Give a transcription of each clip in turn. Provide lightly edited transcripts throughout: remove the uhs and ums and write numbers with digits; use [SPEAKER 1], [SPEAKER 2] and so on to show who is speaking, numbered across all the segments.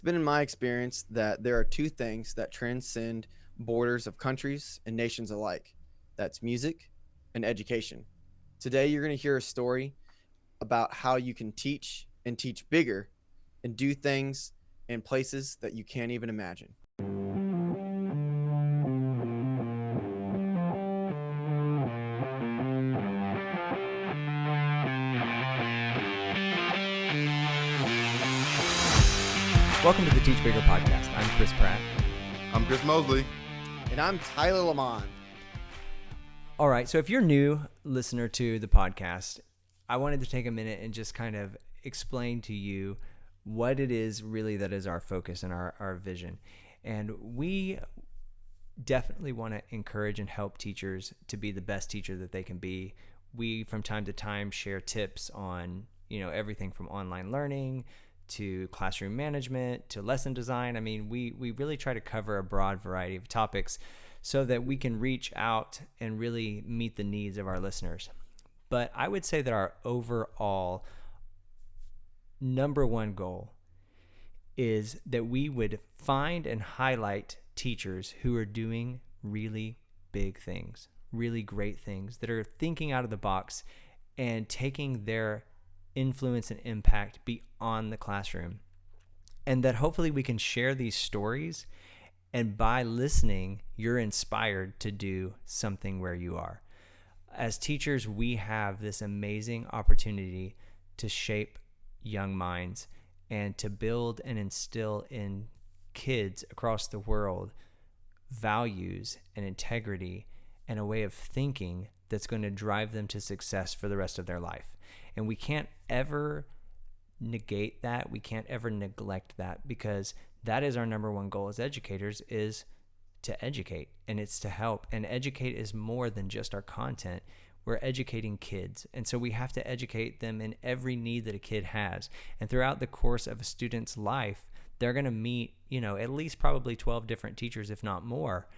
[SPEAKER 1] been in my experience that there are two things that transcend borders of countries and nations alike. That's music and education. Today, you're going to hear a story about how you can teach and teach bigger and do things in places that you can't even imagine.
[SPEAKER 2] Welcome to the Teach Bigger podcast. I'm Chris Pratt.
[SPEAKER 3] I'm Chris Mosley.
[SPEAKER 1] And I'm Tyler Lamont.
[SPEAKER 2] All right, so if you're a new listener to the podcast, I wanted to take a minute and just kind of explain to you what it is really that is our focus and our vision. And we definitely want to encourage and help teachers to be the best teacher that they can be. We, from time to time, share tips on, everything from online learning to classroom management, to lesson design. I mean, we really try to cover a broad variety of topics so that we can reach out and really meet the needs of our listeners. But I would say that our overall number one goal is that we would find and highlight teachers who are doing really big things, really great things, that are thinking out of the box and taking their influence and impact beyond the classroom. And that hopefully we can share these stories, and by listening, you're inspired to do something where you are. As teachers, we have this amazing opportunity to shape young minds and to build and instill in kids across the world values and integrity and a way of thinking that's going to drive them to success for the rest of their life. And we can't ever negate that. We can't ever neglect that, because that is our number one goal as educators, is to educate, and it's to help. And educate is more than just our content. We're educating kids. And so we have to educate them in every need that a kid has. And throughout the course of a student's life, they're going to meet, at least probably 12 different teachers, if not more.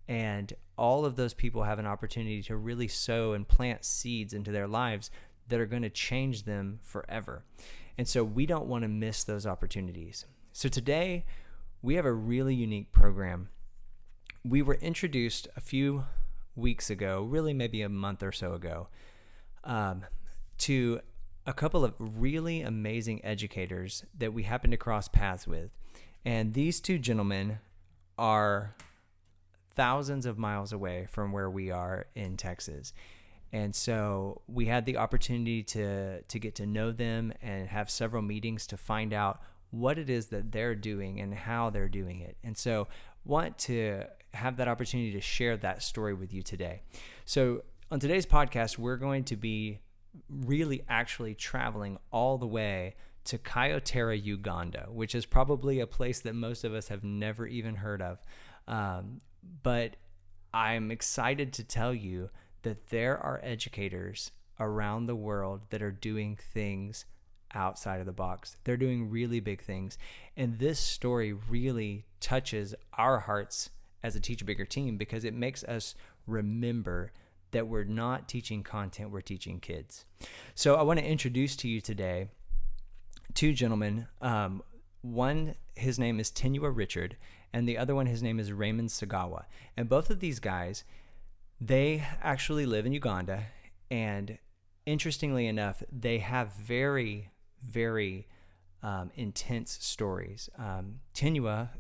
[SPEAKER 2] And all of those people have an opportunity to really sow and plant seeds into their lives that are going to change them forever. And so we don't want to miss those opportunities. So today, we have a really unique program. We were introduced a few weeks ago, really maybe a month or so ago, to a couple of really amazing educators that we happened to cross paths with. And these two gentlemen are thousands of miles away from where we are in Texas. And so we had the opportunity to get to know them and have several meetings to find out what it is that they're doing and how they're doing it. And so want to have that opportunity to share that story with you today. So on today's podcast, we're going to be really actually traveling all the way to Kayotera, Uganda, which is probably a place that most of us have never even heard of. But I'm excited to tell you that there are educators around the world that are doing things outside of the box. They're doing really big things. And this story really touches our hearts as a Teach Bigger team, because it makes us remember that we're not teaching content, we're teaching kids. So I want to introduce to you today two gentlemen. One, his name is Tenywa Richard, and the other one, his name is Raymond Ssegawa. And both of these guys, they actually live in Uganda, and interestingly enough, they have very, very intense stories. Tenywa,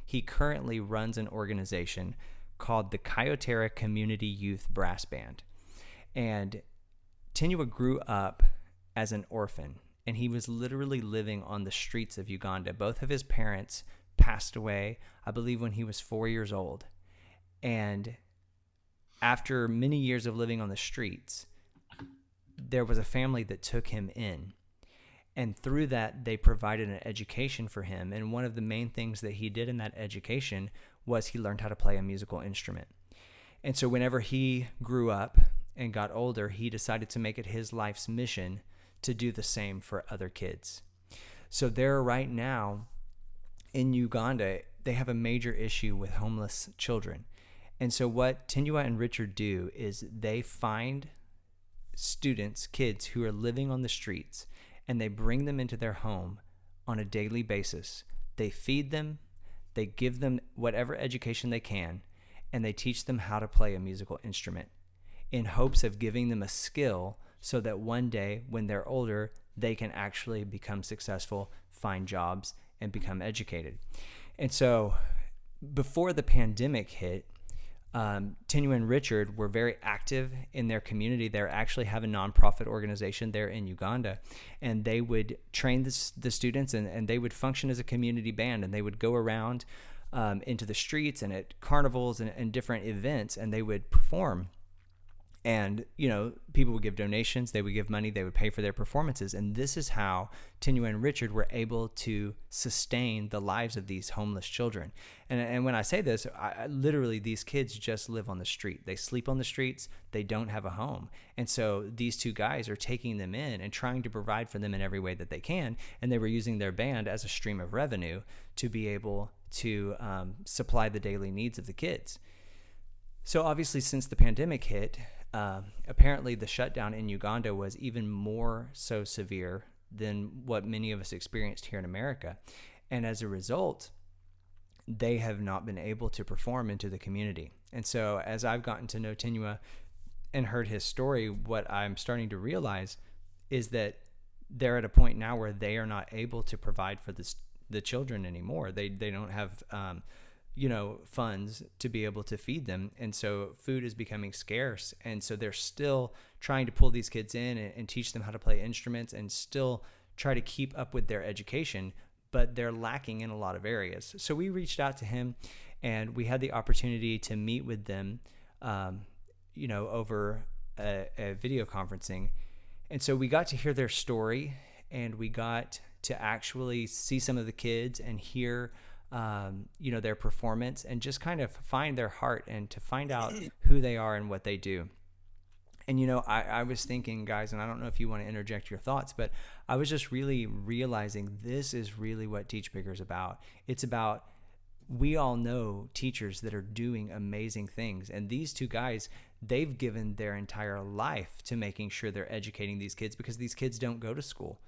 [SPEAKER 2] he currently runs an organization called the Kayotera Community Youth Brass Band. And Tenywa grew up as an orphan, and he was literally living on the streets of Uganda. Both of his parents passed away, I believe, when he was 4 years old. And after many years of living on the streets, there was a family that took him in. And through that, they provided an education for him. And one of the main things that he did in that education was he learned how to play a musical instrument. And so whenever he grew up and got older, he decided to make it his life's mission to do the same for other kids. So there right now in Uganda, they have a major issue with homeless children. And so what Tenywa and Richard do is they find students, kids who are living on the streets, and they bring them into their home on a daily basis They feed them, they give them whatever education they can, and they teach them how to play a musical instrument in hopes of giving them a skill so that one day when they're older, they can actually become successful, find jobs, and become educated. And so before the pandemic hit, Tenywa and Richard were very active in their community. They actually have a nonprofit organization there in Uganda, and they would train the students, and they would function as a community band, and they would go around into the streets and at carnivals and different events, and they would perform. And, people would give donations, they would give money, they would pay for their performances. And this is how Tenywa and Richard were able to sustain the lives of these homeless children. And when I say this, literally, these kids just live on the street. They sleep on the streets. They don't have a home. And so these two guys are taking them in and trying to provide for them in every way that they can. And they were using their band as a stream of revenue to be able to supply the daily needs of the kids. So obviously, since the pandemic hit, apparently the shutdown in Uganda was even more so severe than what many of us experienced here in America. And as a result, they have not been able to perform into the community. And so as I've gotten to know Tenywa and heard his story, what I'm starting to realize is that they're at a point now where they are not able to provide for the children anymore. They don't have funds to be able to feed them. And so food is becoming scarce. And so they're still trying to pull these kids in and teach them how to play instruments and still try to keep up with their education, but they're lacking in a lot of areas. So we reached out to him, and we had the opportunity to meet with them, over a video conferencing. And so we got to hear their story, and we got to actually see some of the kids and hear their performance, and just kind of find their heart and to find out who they are and what they do. And, I was thinking, guys, and I don't know if you want to interject your thoughts, but I was just really realizing this is really what Teach Bigger is about. It's about, we all know teachers that are doing amazing things. And these two guys, they've given their entire life to making sure they're educating these kids, because these kids don't go to school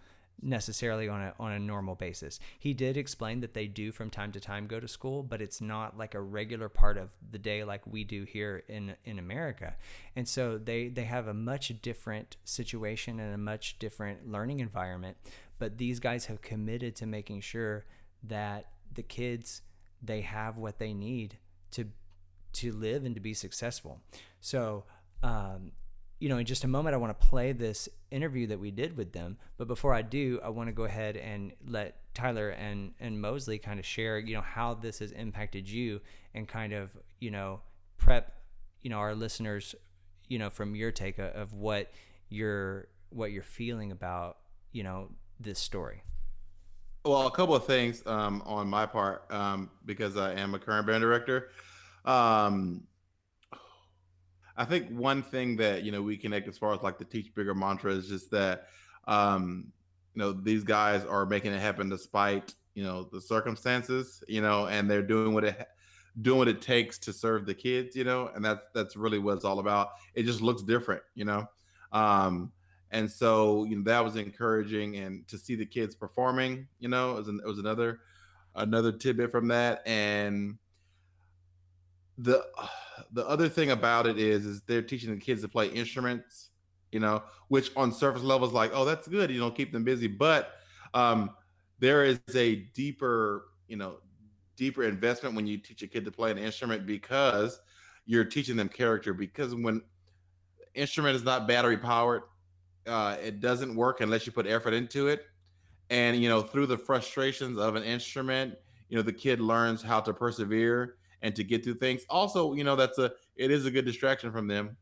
[SPEAKER 2] necessarily on a normal basis. He did explain that they do from time to time go to school, but it's not like a regular part of the day like we do here in America. And so they have a much different situation and a much different learning environment. But these guys have committed to making sure that the kids, they have what they need to live and to be successful. So in just a moment, I want to play this interview that we did with them. But before I do, I want to go ahead and let Tyler and Mosley kind of share, how this has impacted you, and kind of, prep, our listeners, from your take of what you're feeling about, this story.
[SPEAKER 3] Well, a couple of things on my part, because I am a current band director. I think one thing that we connect as far as like the Teach Bigger mantra is just that these guys are making it happen despite the circumstances, and they're doing what it takes to serve the kids, and that's really what it's all about. It just looks different, and so that was encouraging, and to see the kids performing, it was another tidbit from that. And the other thing about it is they're teaching the kids to play instruments, which on surface level is like, oh, that's good, keep them busy. But there is a deeper investment when you teach a kid to play an instrument, because you're teaching them character. Because when instrument is not battery powered, it doesn't work unless you put effort into it. And through the frustrations of an instrument, the kid learns how to persevere and to get through things. Also, it is a good distraction from them,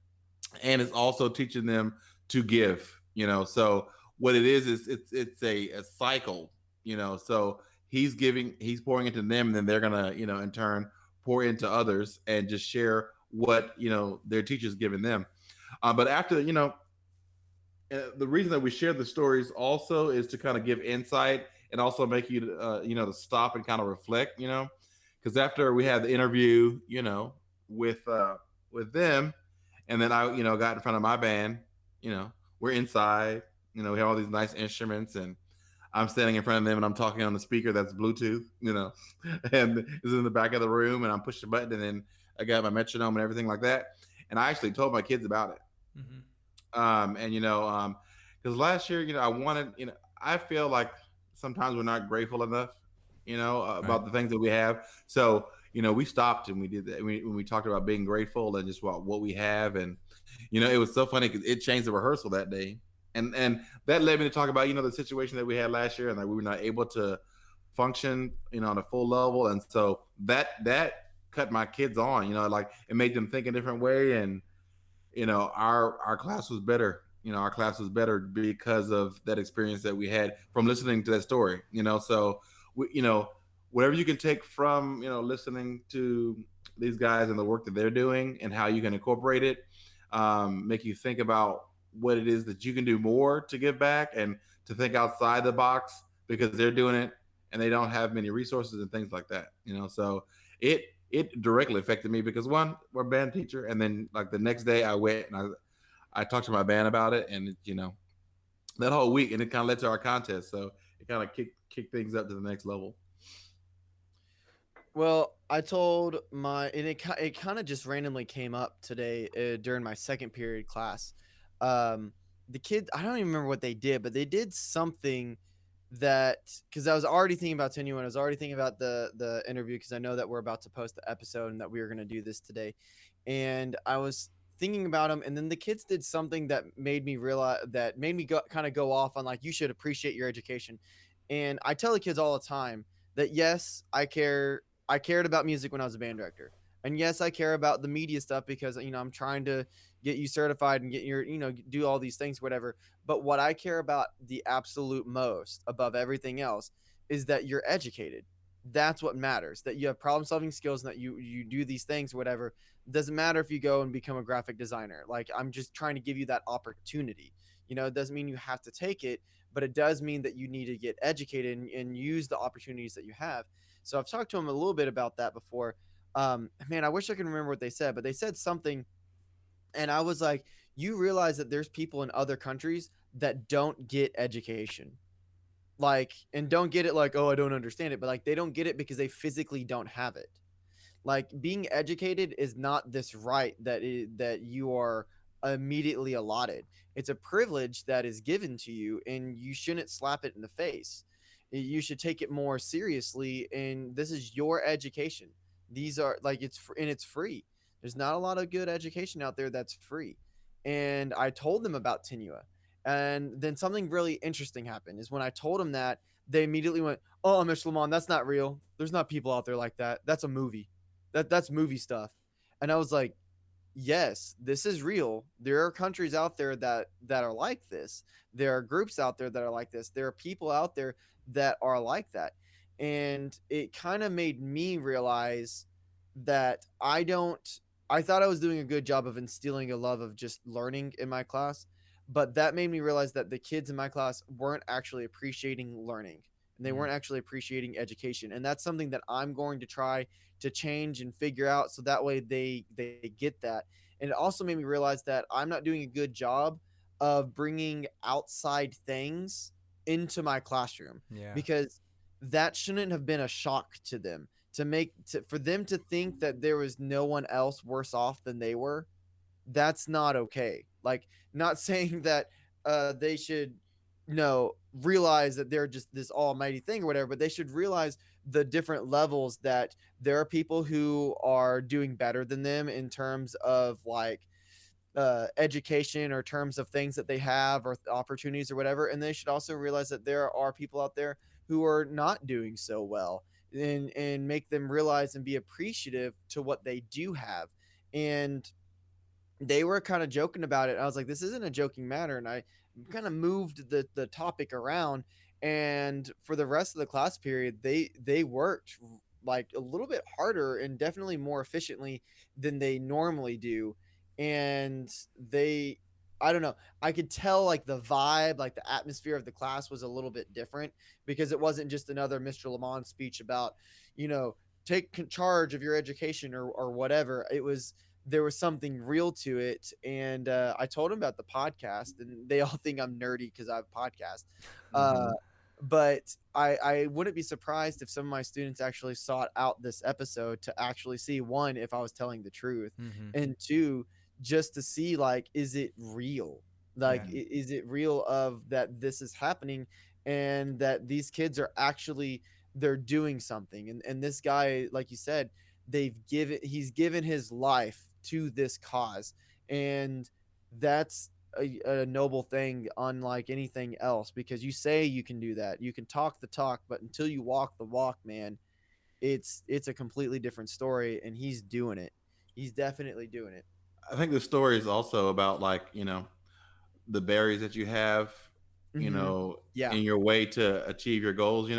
[SPEAKER 3] and it's also teaching them to give. So what it is it's a cycle. So he's pouring into them, and then they're gonna in turn pour into others and just share what their teacher's giving them. But after the reason that we share the stories also is to kind of give insight, and also make you to stop and kind of reflect, because after we had the interview with them, and then I got in front of my band, we're inside, we have all these nice instruments, and I'm standing in front of them and I'm talking on the speaker that's Bluetooth, and it's in the back of the room, and I'm pushing a button, and then I got my metronome and everything like that. And I actually told my kids about it.
[SPEAKER 2] Mm-hmm.
[SPEAKER 3] And because last year, I wanted, I feel like sometimes we're not grateful enough,
[SPEAKER 2] Right.
[SPEAKER 3] about the things that we have. So, we stopped and we did that. When we talked about being grateful and just what we have, and it was so funny because it changed the rehearsal that day, and that led me to talk about the situation that we had last year, and that we were not able to function, on a full level, and so that cut my kids on, like it made them think a different way, and our class was better. Our class was better because of that experience that we had from listening to that story. So we, whatever you can take from listening to these guys and the work that they're doing and how you can incorporate it, make you think about what it is that you can do more to give back and to think outside the box because they're doing it and they don't have many resources and things like that. So it directly affected me because one, we're a band teacher, and then like the next day I went and I talked to my band about it, and that whole week, and it kind of led to our contest, so it kind of kicked things up to the next level.
[SPEAKER 1] Well, I told and it kind of just randomly came up today during my second period class. Um, the kids, I don't even remember what they did, but they did something that because I was already thinking about Tenywa and I was already thinking about the interview because I know that we're about to post the episode and that we were going to do this today, and I was thinking about them, and then the kids did something that made me realize that made me go kind of go off on like you should appreciate your education, and I tell the kids all the time that yes, I cared about music when I was a band director. And yes, I care about the media stuff because I'm trying to get you certified and get your do all these things whatever. But what I care about the absolute most above everything else is that you're educated. That's what matters. That you have problem solving skills and that you do these things whatever. Doesn't matter if you go and become a graphic designer. Like I'm just trying to give you that opportunity. It doesn't mean you have to take it, but it does mean that you need to get educated and use the opportunities that you have. So I've talked to him a little bit about that before. Man, I wish I could remember what they said, but they said something, and I was like, "You realize that there's people in other countries that don't get education, like, and don't get it like, oh, I don't understand it, but like they don't get it because they physically don't have it." Like being educated is not this right that you are immediately allotted. It's a privilege that is given to you, and you shouldn't slap it in the face. You should take it more seriously, and this is your education. These are like and it's free. There's not a lot of good education out there that's free. And I told them about Tenywa. And then something really interesting happened is when I told them that, they immediately went, "Oh, Mr. Lamont, that's not real. There's not people out there like that. That's a movie. That's movie stuff." And I was like, yes, this is real. There are countries out there that are like this. There are groups out there that are like this. There are people out there that are like that. And it kind of made me realize that I thought I was doing a good job of instilling a love of just learning in my class, but that made me realize that the kids in my class weren't actually appreciating learning and they
[SPEAKER 2] Mm.
[SPEAKER 1] weren't actually appreciating education. And that's something that I'm going to try to change and figure out so that way they get that. And it also made me realize that I'm not doing a good job of bringing outside things into my classroom
[SPEAKER 2] Yeah.
[SPEAKER 1] because that shouldn't have been a shock to them for them to think that there was no one else worse off than they were. That's not okay. Like, not saying that they should realize that they're just this almighty thing or whatever, but they should realize the different levels that there are people who are doing better than them in terms of like education or terms of things that they have or opportunities or whatever, and they should also realize that there are people out there who are not doing so well, and make them realize and be appreciative to what they do have. And they were kind of joking about it. I was like, this isn't a joking matter. And I kind of moved the topic around. And for the rest of the class period, they worked like a little bit harder and definitely more efficiently than they normally do. And I don't know, I could tell like the vibe, like the atmosphere of the class was a little bit different because it wasn't just another Mr. Lamont speech about, you know, take charge of your education or whatever. It was there was something real to it. And I told them about the podcast, and they all think I'm nerdy because I have a podcast. Uh,
[SPEAKER 2] Mm-hmm.
[SPEAKER 1] But I wouldn't be surprised if some of my students actually sought out this episode to actually see, one, if I was telling the truth,
[SPEAKER 2] Mm-hmm.
[SPEAKER 1] and two, just to see, like, is it real? Like,
[SPEAKER 2] Yeah.
[SPEAKER 1] is it real of that this is happening, and that these kids are actually, they're doing something, and this guy, like you said, he's given his life to this cause, and that's a noble thing, unlike anything else, because you say you can do that, you can talk the talk, but until you walk the walk, man, it's a completely different story, and he's doing it. He's definitely doing it.
[SPEAKER 3] I think the story is also about, like, the berries that you have,
[SPEAKER 1] Hmm. Yeah.
[SPEAKER 3] in your way to achieve your goals,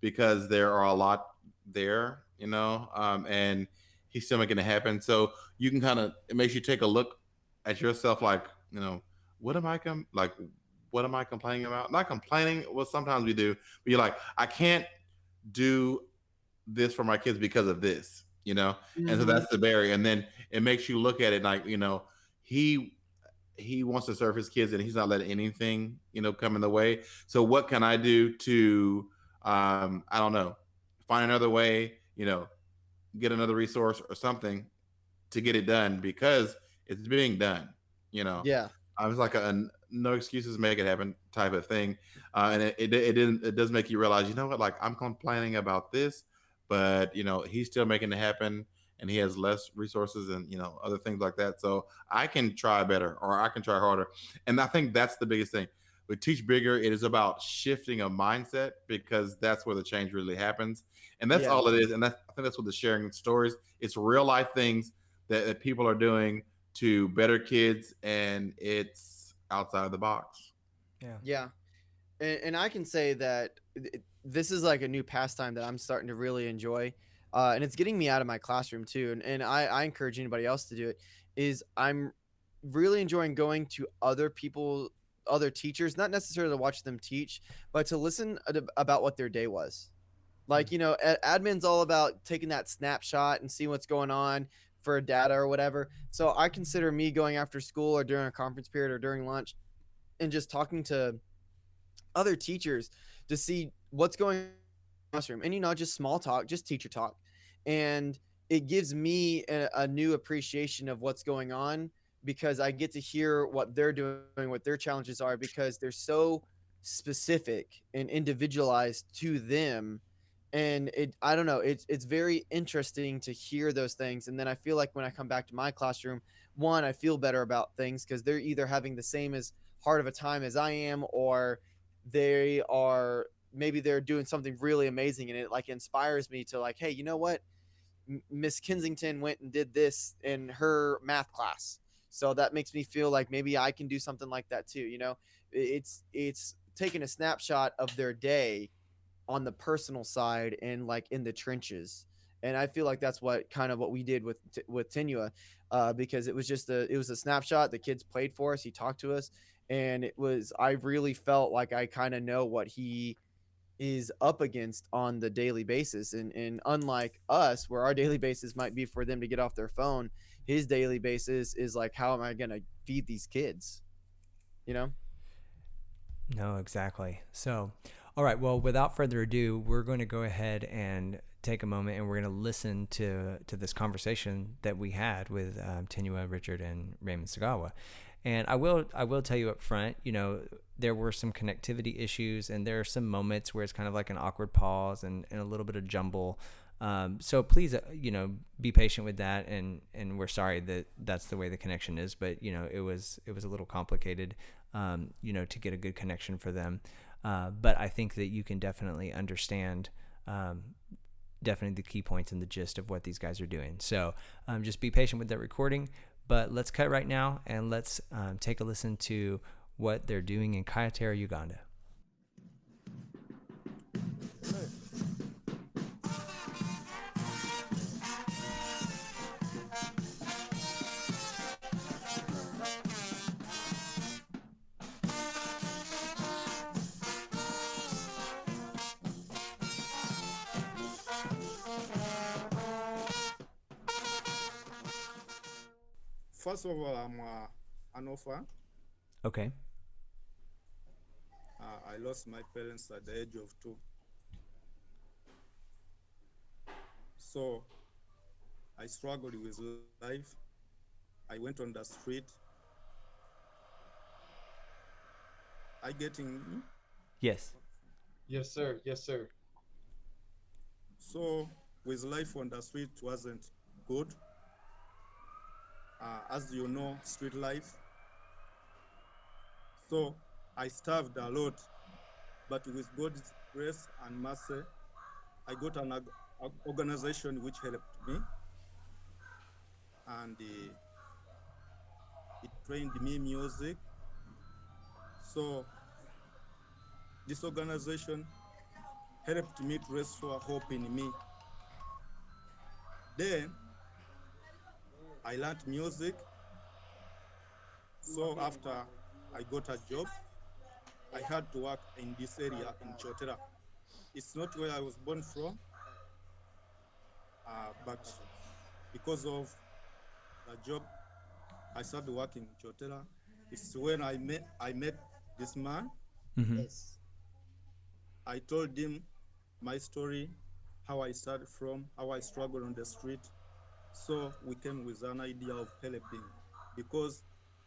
[SPEAKER 3] because there are a lot there, and he's still making it happen. So you can kind of, it makes you take a look at yourself, like, what am I like, what am I complaining about? Not complaining. Well, sometimes we do, but you're like, I can't do this for my kids because of this, and so
[SPEAKER 1] Hmm.
[SPEAKER 3] that's the barrier. And then it makes you look at it like, he he wants to serve his kids and he's not letting anything, come in the way. So what can I do to, I don't know, find another way, get another resource or something to get it done, because it's being done. You know,
[SPEAKER 1] Yeah.
[SPEAKER 3] I was like a no excuses, make it happen type of thing, and it does make you realize, what, like, I'm complaining about this, but he's still making it happen, and he has less resources and other things like that. So I can try better, or I can try harder, and I think that's the biggest thing. With Teach Bigger, it is about shifting a mindset, because that's where the change really happens, and that's
[SPEAKER 1] Yeah.
[SPEAKER 3] all it is. And I think that's what the sharing stories. It's real life things that people are doing to better kids, and it's outside the box.
[SPEAKER 2] Yeah.
[SPEAKER 1] Yeah. And I can say that this is like a new pastime that I'm starting to really enjoy, and it's getting me out of my classroom too. And I encourage anybody else to do it. Is I'm really enjoying going to other people, other teachers, not necessarily to watch them teach, but to listen about what their day was. Like, admin's all about taking that snapshot and seeing what's going on for data or whatever. So I consider me going after school or during a conference period or during lunch and just talking to other teachers to see what's going on in the classroom, and just small talk, just teacher talk, and it gives me a new appreciation of what's going on, because I get to hear what they're doing, what their challenges are, because they're so specific and individualized to them. And I don't know, it's very interesting to hear those things, and then I feel like when I come back to my classroom, one, I feel better about things because they're either having the same as hard of a time as I am, or they are, maybe they're doing something really amazing, and it like inspires me to, like, hey, you know what, Miss Kensington went and did this in her math class, so that makes me feel like maybe I can do something like that too. It's taking a snapshot of their day on the personal side and like in the trenches. And I feel like that's what kind of what we did with Tenywa, because it was a snapshot. The kids played for us. He talked to us, and I really felt like I kind of know what he is up against on the daily basis. And unlike us, where our daily basis might be for them to get off their phone, his daily basis is like, how am I going to feed these kids? You know?
[SPEAKER 2] No, exactly. So, all right. Well, without further ado, we're going to go ahead and take a moment, and we're going to listen to this conversation that we had with Tenywa, Richard, and Raymond Ssegawa. And I will tell you up front, there were some connectivity issues, and there are some moments where it's kind of like an awkward pause and a little bit of jumble. So please, be patient with that, and we're sorry that that's the way the connection is, but it was a little complicated, to get a good connection for them. But I think that you can definitely understand, definitely the key points and the gist of what these guys are doing. So just be patient with that recording. But let's cut right now, and let's take a listen to what they're doing in Kayatera, Uganda.
[SPEAKER 4] First of all, I'm an orphan.
[SPEAKER 2] Okay.
[SPEAKER 4] I lost my parents at the age of 2. So I struggled with life. I went on the street. I getting
[SPEAKER 2] Yes.
[SPEAKER 5] Yes, sir. Yes, sir.
[SPEAKER 4] so with life on the street wasn't good. As you know, street life. So I starved a lot, but with God's grace and mercy, I got an organization which helped me, and it trained me music. So this organization helped me to restore hope in me. Then I learned music. So after I got a job, I had to work in this area in Chotera. It's not where I was born from, but because of the job, I started working in Chotera. It's when I met this man.
[SPEAKER 2] Mm-hmm.
[SPEAKER 5] Yes.
[SPEAKER 4] I told him my story, how I started from, how I struggled on the street. So we came with an idea of helping because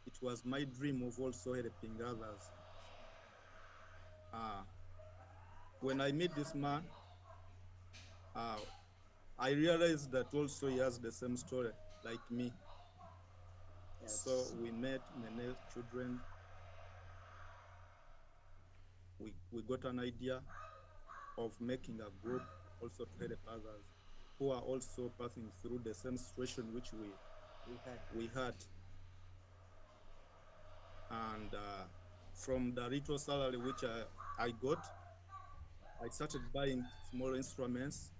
[SPEAKER 4] it was my dream of also helping others. Uh, when I met this man, uh, I realized that also he has the same story like me. So
[SPEAKER 5] Yes.
[SPEAKER 4] we met many children. We got an idea of making a group also to help others who are also passing through the same situation which
[SPEAKER 5] We had.
[SPEAKER 4] we had. And from the little salary which I got, I started buying small instruments.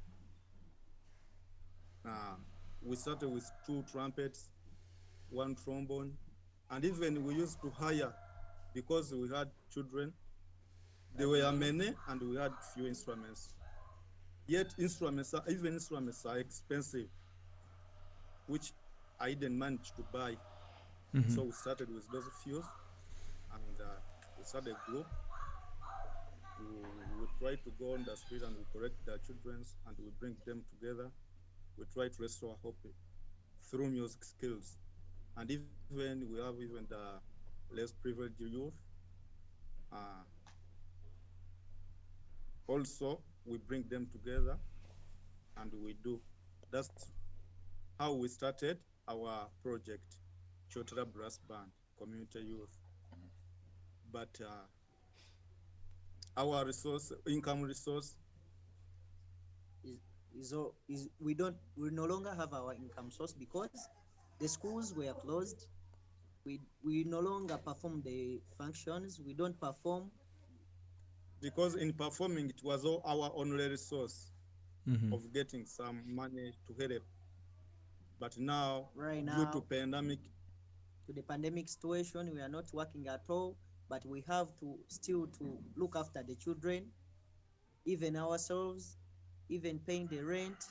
[SPEAKER 4] Uh, we started with 2 trumpets, 1 trombone, and even we used to hire because we had children. There were many, and we had few instruments. Yet even instruments are expensive, which I didn't manage to buy.
[SPEAKER 2] Mm-hmm.
[SPEAKER 4] So we started with those few, and we started a group. We try to go on the street and we correct the children and we bring them together. We try to restore hope through music skills. And even we have even the less privileged youth. Uh, Also, we bring them together and we do. That's how we started our project, Chotara Brass Band, Community Youth. But our income resource,
[SPEAKER 5] Is is we no longer have our income source because the schools were closed. We no longer perform the functions. We don't perform.
[SPEAKER 4] because in performing, it was all our only resource
[SPEAKER 2] Mm-hmm.
[SPEAKER 4] of getting some money to help. But now,
[SPEAKER 5] Right
[SPEAKER 4] due to
[SPEAKER 5] now,
[SPEAKER 4] pandemic,
[SPEAKER 5] to the pandemic situation, we are not working at all, but we have to still to look after the children, even ourselves, even paying the rent,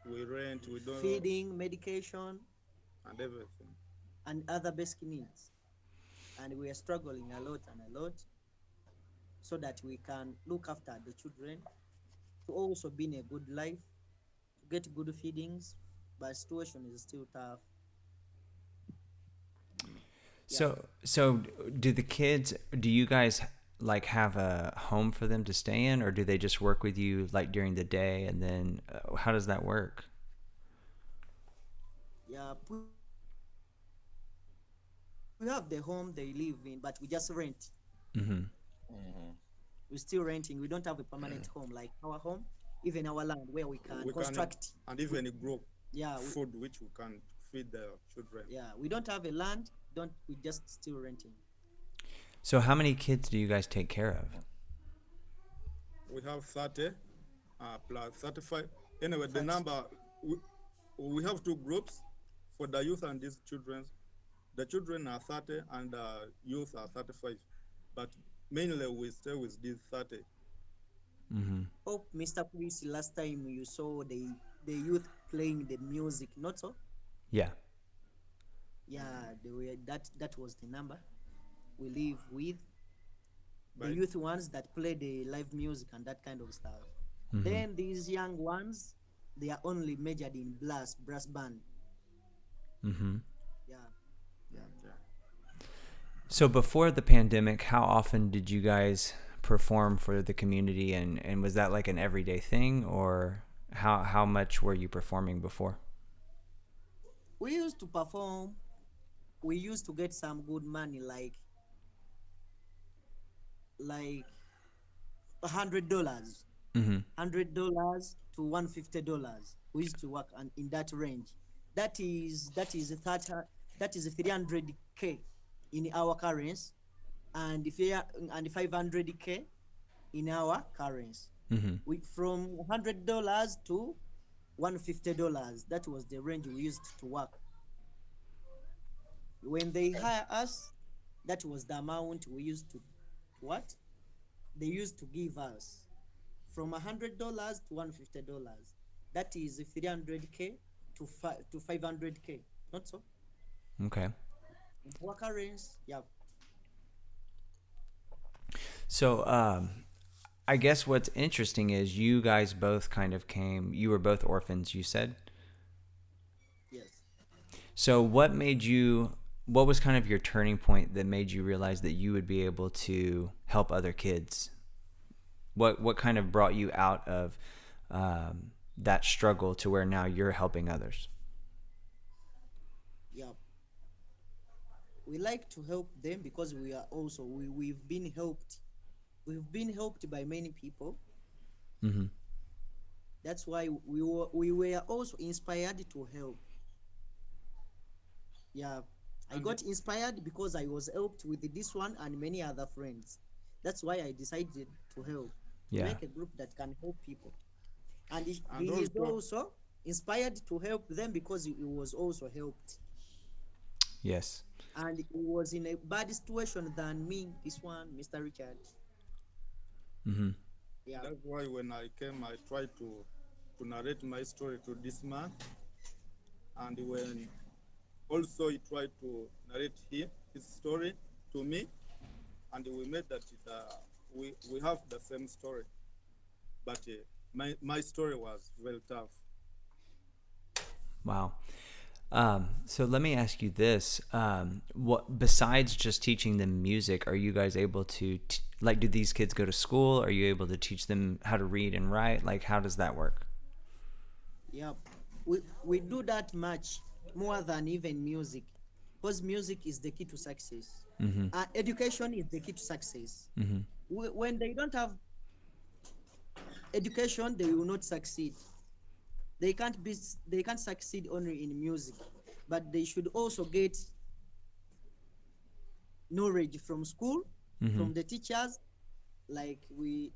[SPEAKER 4] we rent, we don't,
[SPEAKER 5] feeding, medication,
[SPEAKER 4] and everything.
[SPEAKER 5] and other basic needs. And we are struggling a lot and a lot so that we can look after the children to also be in a good life, to get good feedings, but situation is still tough. Yeah.
[SPEAKER 2] So do the kids? Do you guys like have a home for them to stay in, or do they just work with you like during the day, and then how does that work?
[SPEAKER 5] Yeah, we have the home they live in, but we just rent.
[SPEAKER 2] Mm-hmm.
[SPEAKER 5] We're still renting. We don't have a permanent home like our home, even our land where we can
[SPEAKER 4] We can,
[SPEAKER 5] construct.
[SPEAKER 4] and even grow
[SPEAKER 5] Yeah,
[SPEAKER 4] food which we can feed the children.
[SPEAKER 5] yeah, we don't have a land. Don't we just still renting?
[SPEAKER 2] So how many kids do you guys take care of?
[SPEAKER 4] We have 30 plus 35. Anyway, the
[SPEAKER 5] 30.
[SPEAKER 4] number, we, we have 2 groups for the youth and these children. The children are 30 and the youth are 35. But mainly we stay with these 30.
[SPEAKER 2] Mm-hmm.
[SPEAKER 5] Hope Mr. Chris, last time you saw the youth playing the music, not so?
[SPEAKER 2] Yeah.
[SPEAKER 5] Yeah, they were, that was the number we live with. the youth ones that play the live music and that kind of stuff. Then these young ones, they are only majored in brass band. Yeah.
[SPEAKER 2] So before the pandemic, how often did you guys perform for the community, and was that like an everyday thing, or how much were you performing before?
[SPEAKER 5] We used to perform. We used to get some good money, like $100, $100 to $150. We used to work in that range. That is 300K in our currency, and if you and 500K in our currency. We from $100 to $150. That was the range we used to work. When they hire us, that was the amount we used to what they used to give us, from $100 to $150. That is 300K to 500K. Not so.
[SPEAKER 2] Okay.
[SPEAKER 5] Our currency, yeah.
[SPEAKER 2] So I guess what's interesting is you guys both kind of you were both orphans, you said?
[SPEAKER 5] Yes.
[SPEAKER 2] So what was kind of your turning point that made you realize that you would be able to help other kids? What kind of brought you out of that struggle to where now you're helping others?
[SPEAKER 5] Yeah. We like to help them because we are also we've been helped. We've been helped by many people. That's why we were also inspired to help. Yeah. I got inspired because I was helped with this one and many other friends. That's why I decided to help.
[SPEAKER 2] Yeah.
[SPEAKER 5] Make a group that can help people. And he is also inspired to help them because he was also helped.
[SPEAKER 2] Yes.
[SPEAKER 5] And he was in a bad situation than me, this one, Mr. Richard. Yeah.
[SPEAKER 4] That's why when I came, I tried to narrate my story to this man. And when also he tried to narrate his story to me, and we made that we have the same story. But my story was very tough.
[SPEAKER 2] Wow. So let me ask you this: what besides just teaching them music, are you guys able to do these kids go to school? Are you able to teach them how to read and write? Like, how does that work?
[SPEAKER 5] Yeah, we do that much more than even music, because music is the key to success. Education is the key to success. When they don't have education, they will not succeed. They can't succeed only in music, but they should also get knowledge from school, from the teachers. Like we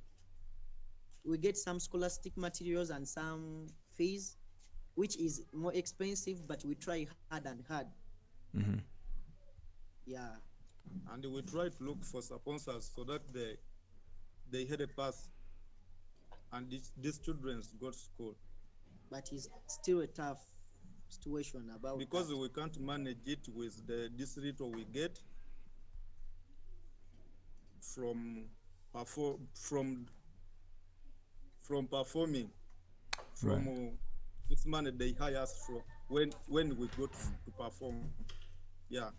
[SPEAKER 5] get some scholastic materials and some fees, which is more expensive, but we try hard and hard. Yeah.
[SPEAKER 4] And we try to look for sponsors so that they had a pass, and these children go to school.
[SPEAKER 5] But it's still a tough situation about
[SPEAKER 4] because
[SPEAKER 5] that.
[SPEAKER 4] we can't manage it with this little we get from performing, from this money they hire us from when we go to perform. Yeah.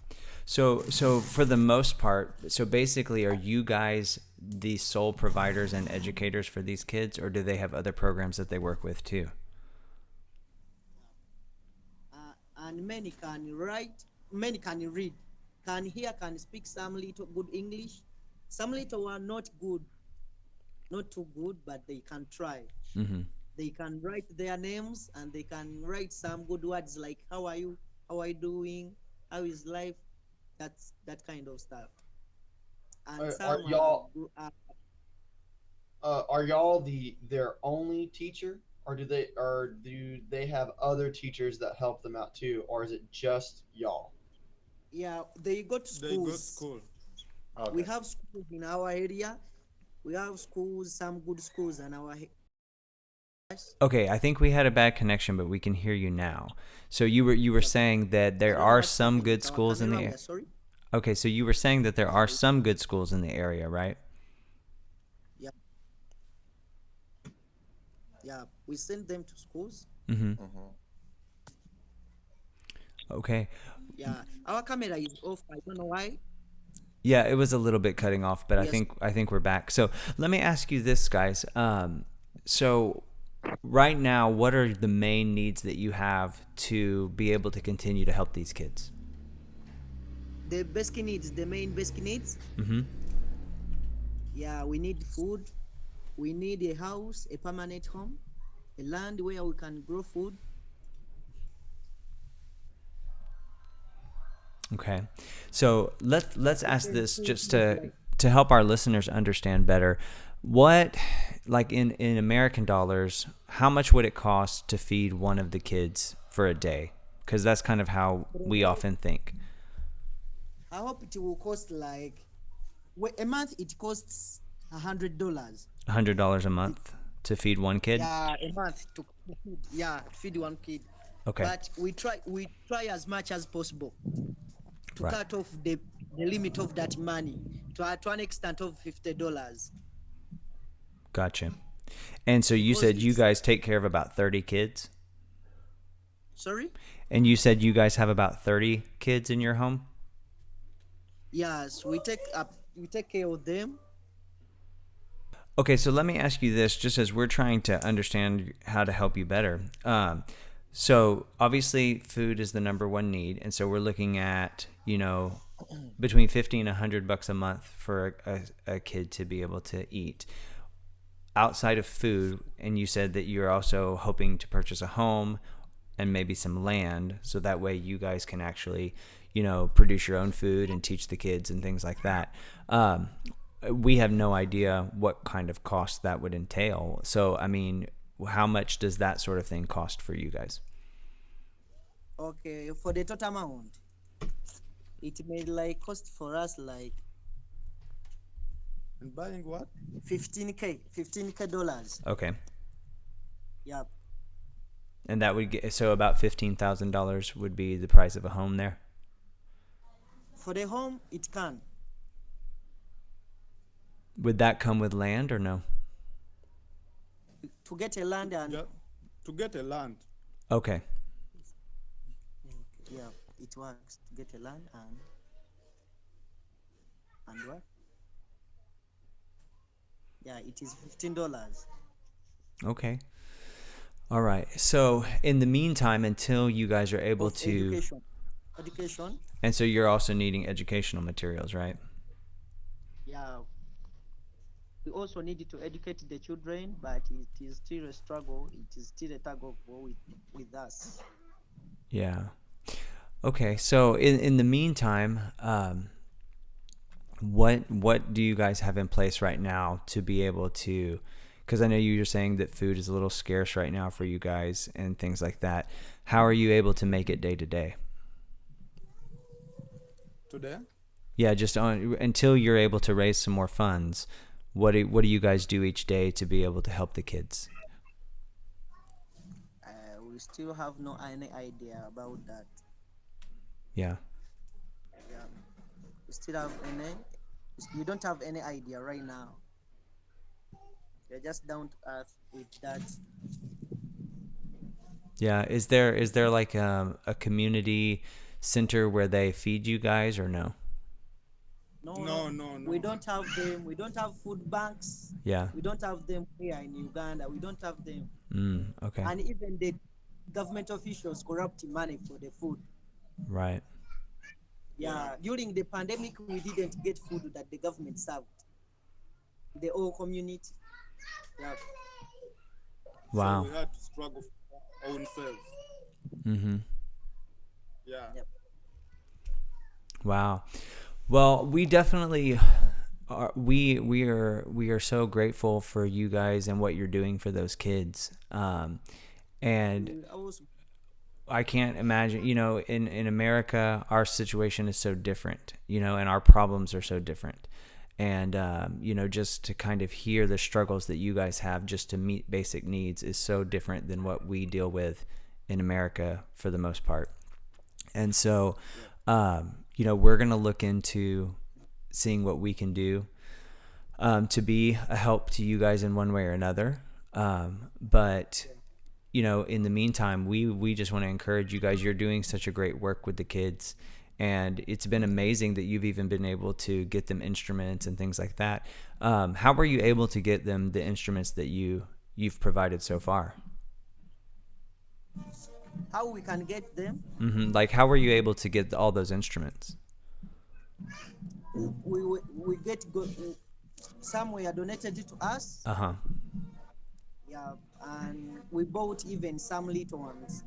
[SPEAKER 2] So for the most part, so basically, are you guys the sole providers and educators for these kids, or do they have other programs that they work with too?
[SPEAKER 5] And many can write, many can read, can hear, can speak some little good English. Some little are not good, not too good, but they can try. They can write their names, and they can write some good words like "How are you? How are you doing? How is life?" That's that kind of stuff. And
[SPEAKER 1] Are y'all their only teacher, or do they have other teachers that help them out too, or is it just y'all?
[SPEAKER 5] Yeah, they go to schools.
[SPEAKER 4] They go to school.
[SPEAKER 1] Okay.
[SPEAKER 5] We have schools in our area. We have schools, some good schools in our.
[SPEAKER 2] Okay, I think we had a bad connection, but we can hear you now. So you were saying that there are some good schools in the area.
[SPEAKER 5] Sorry.
[SPEAKER 2] Okay, so you were saying that there are some good schools in the area, right?
[SPEAKER 5] Yeah, we send them to schools.
[SPEAKER 2] Mm-hmm.
[SPEAKER 3] Mhm.
[SPEAKER 2] Okay.
[SPEAKER 5] Yeah, our camera is off. I don't know why.
[SPEAKER 2] Yeah, it was a little bit cutting off, but I
[SPEAKER 5] Yes.
[SPEAKER 2] think I think we're back. So let me ask you this, guys. So right now, what are the main needs that you have to be able to continue to help these kids?
[SPEAKER 5] The basic needs, the main basic needs.
[SPEAKER 2] Mm-hmm.
[SPEAKER 5] Yeah, we need food. We need a house, a permanent home, a land where we can grow food.
[SPEAKER 2] Okay. So let's ask
[SPEAKER 5] Same
[SPEAKER 2] this
[SPEAKER 5] food,
[SPEAKER 2] just
[SPEAKER 5] like
[SPEAKER 2] to help our listeners understand better. What, like in American dollars, how much would it cost to feed one of the kids for a day? Because that's kind of how we often think.
[SPEAKER 5] I hope it will cost like a month. It costs $100.
[SPEAKER 2] $100 a month to feed one kid?
[SPEAKER 5] Yeah, a month to feed. Yeah, feed one kid.
[SPEAKER 2] Okay.
[SPEAKER 5] But we try as much as possible to
[SPEAKER 2] Right.
[SPEAKER 5] cut off the limit of that money to an extent of $50.
[SPEAKER 2] Gotcha. And so you
[SPEAKER 5] Because
[SPEAKER 2] said you
[SPEAKER 5] it's
[SPEAKER 2] guys take care of about 30 kids?
[SPEAKER 5] sorry?
[SPEAKER 2] And you said you guys have about 30 kids in your home?
[SPEAKER 5] Yes, we take care of them.
[SPEAKER 2] Okay, so let me ask you this, just as we're trying to understand how to help you better. So obviously, food is the number one need, and so we're looking at between 50 and $100 a month for a kid to be able to eat. Outside of food, and you said that you're also hoping to purchase a home and maybe some land, so that way you guys can actually, produce your own food and teach the kids and things like that. We have no idea what kind of cost that would entail. So, I mean, how much does that sort of thing cost for you guys?
[SPEAKER 5] Okay, for the total amount, it may like cost for us like
[SPEAKER 4] And buying what?
[SPEAKER 5] 15k dollars.
[SPEAKER 2] Okay.
[SPEAKER 5] Yeah,
[SPEAKER 2] And that would get, so about $15,000 would be the price of a home there?
[SPEAKER 5] for the home it can.
[SPEAKER 2] Would that come with land or no?
[SPEAKER 5] To get a land and
[SPEAKER 4] Yeah, to get a land.
[SPEAKER 2] Okay.
[SPEAKER 5] yeah, it works to get a land and what? Yeah, it is $15.
[SPEAKER 2] Okay. All right. So in the meantime, until you guys are able
[SPEAKER 5] For
[SPEAKER 2] to,
[SPEAKER 5] education.
[SPEAKER 2] and so you're also needing educational materials, right?
[SPEAKER 5] Yeah, we also need to educate the children, but it is still a struggle. It is still a tug of war with us.
[SPEAKER 2] Yeah. Okay. So in the meantime, what do you guys have in place right now to be able to? Because I know you were saying that food is a little scarce right now for you guys and things like that. How are you able to make it day to day?
[SPEAKER 4] Today,
[SPEAKER 2] Yeah, just until you're able to raise some more funds. What do you guys do each day to be able to help the kids?
[SPEAKER 5] We still have no any idea about that.
[SPEAKER 2] Yeah.
[SPEAKER 5] Yeah, we still have any. We don't have any idea right now. We're just down to earth with that.
[SPEAKER 2] Yeah. Is there like a community center where they feed you guys or no?
[SPEAKER 5] No.
[SPEAKER 4] No.
[SPEAKER 5] We don't have them. We don't have food banks.
[SPEAKER 2] Yeah.
[SPEAKER 5] We don't have them here in Uganda. We don't have them.
[SPEAKER 2] Okay.
[SPEAKER 5] And even the government officials corrupt money for the food.
[SPEAKER 2] Right.
[SPEAKER 5] Yeah, during the pandemic, we didn't get food that the government served. The whole community. Yeah.
[SPEAKER 2] Wow.
[SPEAKER 4] So we had to struggle for our own selves.
[SPEAKER 2] Mm-hmm.
[SPEAKER 4] Yeah.
[SPEAKER 5] Yep.
[SPEAKER 2] Wow. Well, we definitely are. We are so grateful for you guys and what you're doing for those kids. And
[SPEAKER 5] I was
[SPEAKER 2] I can't imagine, in America, our situation is so different, and our problems are so different. And, just to kind of hear the struggles that you guys have just to meet basic needs is so different than what we deal with in America for the most part. And so, we're going to look into seeing what we can do to be a help to you guys in one way or another. But in the meantime, we just want to encourage you guys. You're doing such a great work with the kids, and it's been amazing that you've even been able to get them instruments and things like that. How were you able to get them the instruments that you've provided so far?
[SPEAKER 5] How we can get them?
[SPEAKER 2] Like, how were you able to get all those instruments?
[SPEAKER 5] We get go, some were donated to us.
[SPEAKER 2] Uh-huh.
[SPEAKER 5] Yeah, and we bought even some little ones.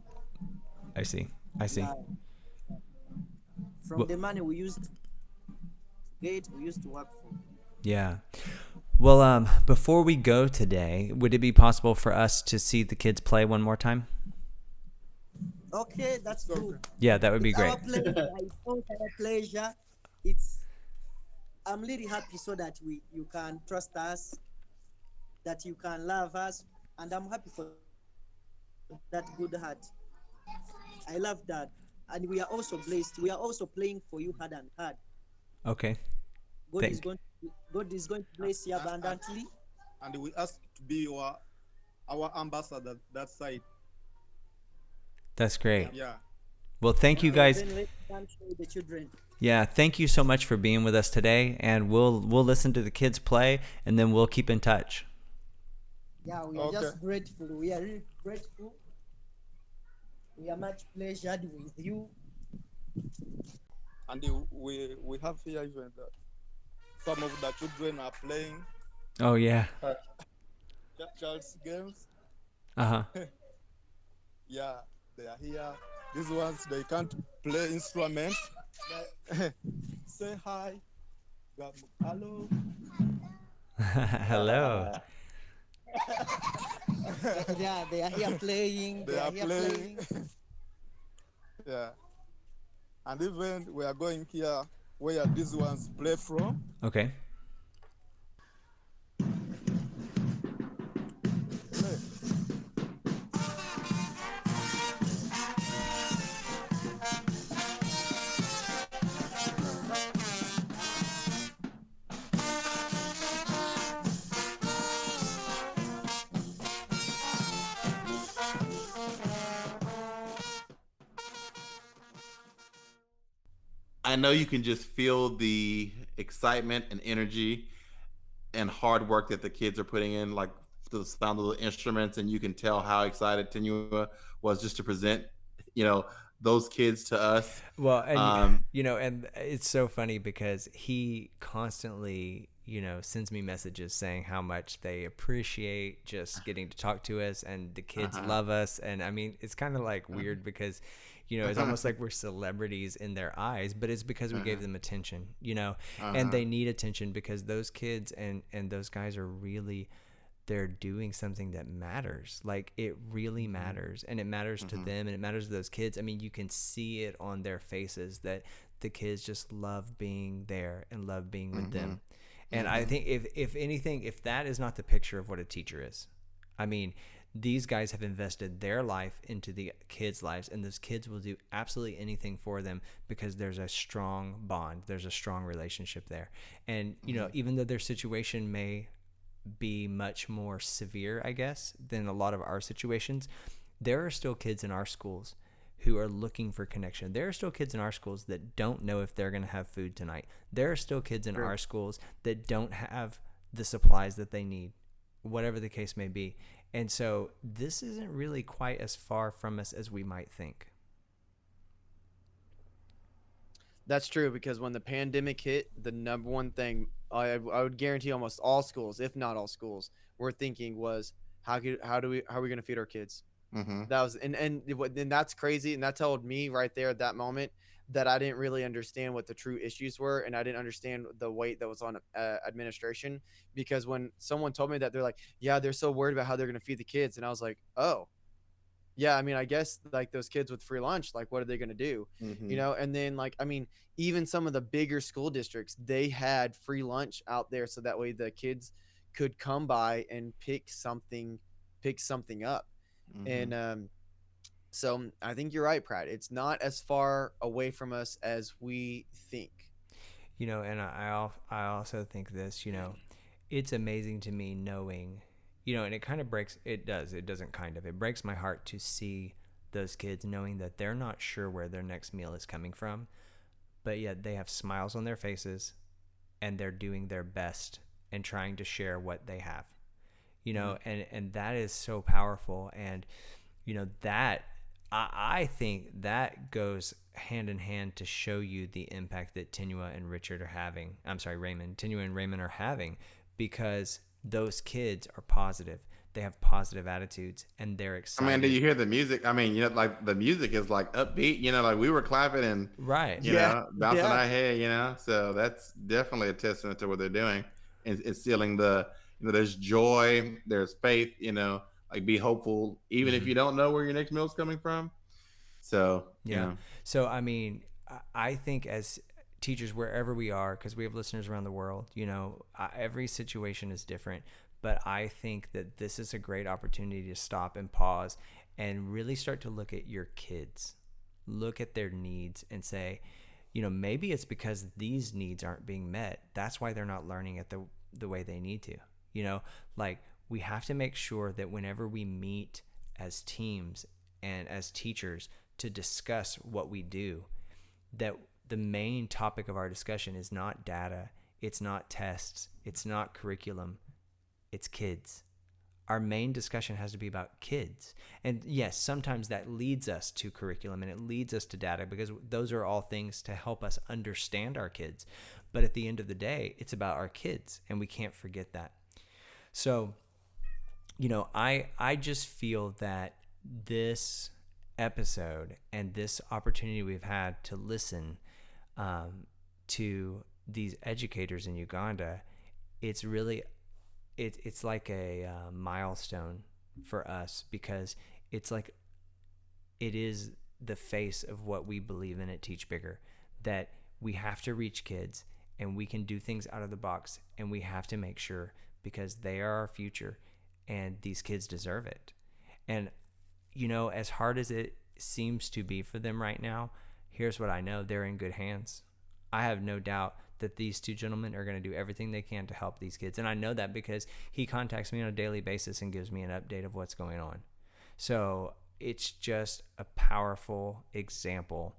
[SPEAKER 2] I see.
[SPEAKER 5] Yeah, from
[SPEAKER 2] Well,
[SPEAKER 5] the money we used to get, we used to work for.
[SPEAKER 2] yeah. Well, before we go today, would it be possible for us to see the kids play one more time?
[SPEAKER 5] Okay, that's true.
[SPEAKER 2] Yeah, that would be
[SPEAKER 5] It's
[SPEAKER 2] great.
[SPEAKER 5] our pleasure. It's our pleasure. It's I'm really happy so that you can trust us, that you can love us, and I'm happy for that good heart. I love that. And we are also blessed. We are also playing for you hard and hard.
[SPEAKER 2] Okay.
[SPEAKER 5] God is going God is going to bless you abundantly.
[SPEAKER 4] And we ask to be our ambassador that side.
[SPEAKER 2] That's great.
[SPEAKER 4] Yeah.
[SPEAKER 2] Well, thank you guys.
[SPEAKER 5] Then let them show the children.
[SPEAKER 2] Yeah, thank you so much for being with us today, and we'll listen to the kids play, and then we'll keep in touch.
[SPEAKER 5] Yeah, we are
[SPEAKER 4] Okay.
[SPEAKER 5] just grateful. We are really grateful. We are much pleasured with you.
[SPEAKER 4] And we have here even that some of the children are playing
[SPEAKER 2] Oh yeah.
[SPEAKER 4] child's games.
[SPEAKER 2] Uh-huh.
[SPEAKER 4] Yeah, they are here. These ones they can't play instruments. Say hi. Hello.
[SPEAKER 2] Hello.
[SPEAKER 5] Yeah, they are here playing.
[SPEAKER 4] They are playing. Yeah. And even we are going here where these ones play from.
[SPEAKER 2] Okay.
[SPEAKER 4] Play.
[SPEAKER 3] I know you can just feel the excitement and energy and hard work that the kids are putting in, like the sound of the instruments, and you can tell how excited Tenywa was just to present, you know, those kids to us.
[SPEAKER 2] Well, and
[SPEAKER 3] Um,
[SPEAKER 2] and it's so funny because he constantly, sends me messages saying how much they appreciate just getting to talk to us, and the kids love us. And I mean, it's kind of like weird because, it's almost like we're celebrities in their eyes, but it's because we gave them attention, and they need attention because those kids and those guys are really, they're doing something that matters. Like, it really matters, and it matters to them, and it matters to those kids. I mean, you can see it on their faces that the kids just love being there and love being with them. And I think if anything, if that is not the picture of what a teacher is, I mean, these guys have invested their life into the kids' lives, and those kids will do absolutely anything for them because there's a strong bond, there's a strong relationship there. And even though their situation may be much more severe, I guess, than a lot of our situations, there are still kids in our schools who are looking for connection. There are still kids in our schools that don't know if they're going to have food tonight. There are still kids in our schools that don't have the supplies that they need, whatever the case may be. And so this isn't really quite as far from us as we might think.
[SPEAKER 1] That's true, because when the pandemic hit, the number one thing I would guarantee almost all schools, if not all schools, were thinking was how are we going to feed our kids? That was and that's crazy, and that told me right there at that moment that I didn't really understand what the true issues were, and I didn't understand the weight that was on administration. Because when someone told me that, they're like, yeah, they're so worried about how they're going to feed the kids, and I was like, oh yeah, I mean, I guess like those kids with free lunch, like what are they going to do? And then like, I mean, even some of the bigger school districts, they had free lunch out there so that way the kids could come by and pick something up. And so I think you're right, Pratt. It's not as far away from us as we think.
[SPEAKER 2] And I also think this, it's amazing to me knowing, and it kind of it breaks my heart to see those kids knowing that they're not sure where their next meal is coming from, but yet they have smiles on their faces and they're doing their best and trying to share what they have, and that is so powerful. And, that I think that goes hand in hand to show you the impact that Tenywa and Raymond are having, because those kids are positive. They have positive attitudes and they're
[SPEAKER 3] I
[SPEAKER 2] excited.
[SPEAKER 3] mean, do you hear the music? I mean, like the music is like upbeat, like we were clapping and,
[SPEAKER 2] Right.
[SPEAKER 3] bouncing our head, so that's definitely a testament to what they're doing, and instilling there's joy, there's faith, like be hopeful, even if you don't know where your next meal is coming from. So,
[SPEAKER 2] So, I mean, I think as teachers, wherever we are, because we have listeners around the world, every situation is different. But I think that this is a great opportunity to stop and pause and really start to look at your kids, look at their needs and say, maybe it's because these needs aren't being met. That's why they're not learning at the way they need to. Like, we have to make sure that whenever we meet as teams and as teachers to discuss what we do, that the main topic of our discussion is not data, it's not tests, it's not curriculum, it's kids. Our main discussion has to be about kids. And yes, sometimes that leads us to curriculum and it leads us to data, because those are all things to help us understand our kids. But at the end of the day, it's about our kids, and we can't forget that. So, I just feel that this episode and this opportunity we've had to listen to these educators in Uganda, it's really it's like a milestone for us, because it's like it is the face of what we believe in at Teach Bigger, that we have to reach kids and we can do things out of the box, and we have to make sure, because they are our future and these kids deserve it. And as hard as it seems to be for them right now, here's what I know: they're in good hands. I have no doubt that these two gentlemen are going to do everything they can to help these kids. And I know that because he contacts me on a daily basis and gives me an update of what's going on. So it's just a powerful example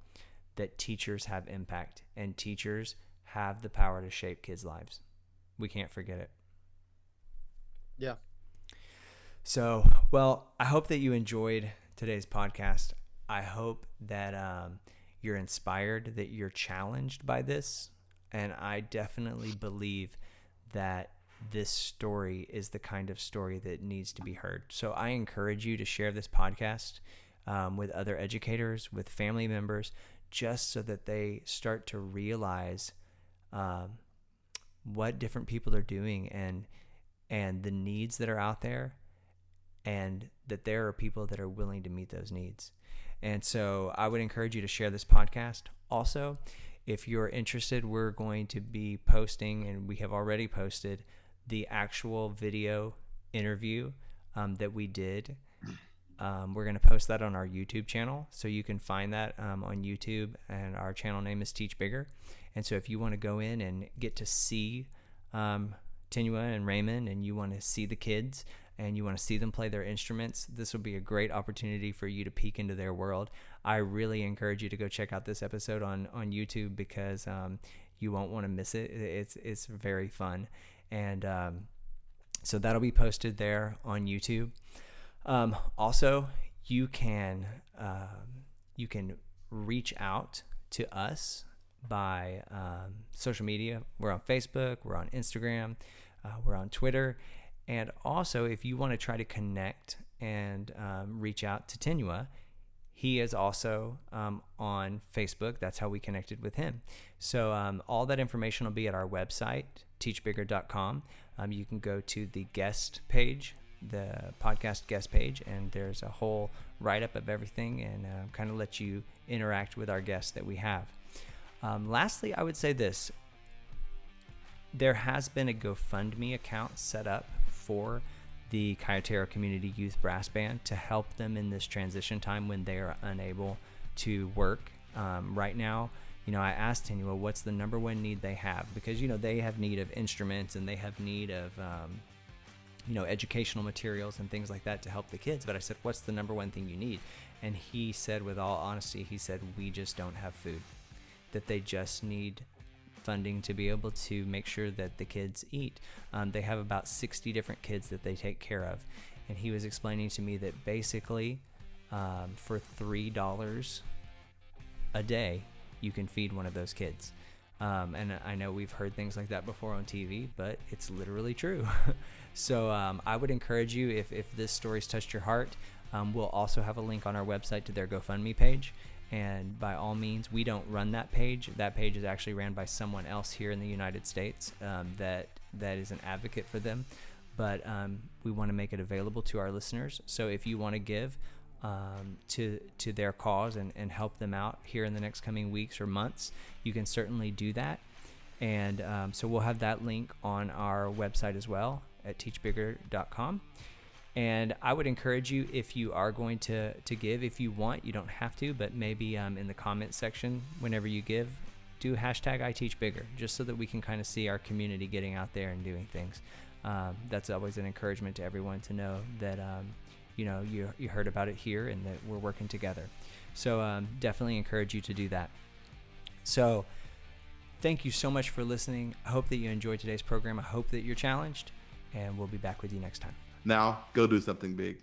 [SPEAKER 2] that teachers have impact, and teachers have the power to shape kids' lives. We can't forget it.
[SPEAKER 1] Yeah.
[SPEAKER 2] So, well, I hope that you enjoyed today's podcast. I hope that you're inspired, that you're challenged by this. And I definitely believe that this story is the kind of story that needs to be heard. So I encourage you to share this podcast with other educators, with family members, just so that they start to realize what different people are doing and the needs that are out there, and that there are people that are willing to meet those needs. And so I would encourage you to share this podcast. Also, if you're interested, we're going to be posting, and we have already posted, the actual video interview that we did. We're going to post that on our YouTube channel, so you can find that on YouTube, and our channel name is Teach Bigger. And so if you want to go in and get to see Tenywa and Raymond, and you want to see the kids, and you want to see them play their instruments, this will be a great opportunity for you to peek into their world. I really encourage you to go check out this episode on YouTube, because you won't want to miss it. It's very fun. And so that'll be posted there on YouTube. Also, you can reach out to us by social media. We're on Facebook, we're on Instagram, we're on Twitter. And also, if you want to try to connect and reach out to Tenywa, he is also on Facebook. That's how we connected with him. So all that information will be at our website, teachbigger.com. You can go to the guest page, the podcast guest page, and there's a whole write-up of everything, and kind of let you interact with our guests that we have. Lastly, I would say this. There has been a GoFundMe account set up for the Kayotero Community Youth Brass Band to help them in this transition time when they are unable to work. Right now, I asked Tenywa what's the number one need they have, because, they have need of instruments, and they have need of, educational materials and things like that to help the kids. But I said, what's the number one thing you need? And he said, with all honesty, he said, we just don't have food, that they just need funding to be able to make sure that the kids eat. They have about 60 different kids that they take care of. And he was explaining to me that basically for $3 a day, you can feed one of those kids. And I know we've heard things like that before on TV, but it's literally true. So I would encourage you, if this story's touched your heart, we'll also have a link on our website to their GoFundMe page. And by all means, we don't run that page. That page is actually ran by someone else here in the United States that is an advocate for them. But we want to make it available to our listeners. So if you want to give to their cause and help them out here in the next coming weeks or months, you can certainly do that. And so we'll have that link on our website as well at teachbigger.com. And I would encourage you, if you are going to give, if you want, you don't have to, but maybe in the comment section, whenever you give, do hashtag I Teach Bigger, just so that we can kind of see our community getting out there and doing things. That's always an encouragement to everyone to know that, you heard about it here and that we're working together. So definitely encourage you to do that. So thank you so much for listening. I hope that you enjoyed today's program. I hope that you're challenged, and we'll be back with you next time.
[SPEAKER 3] Now, go do something big.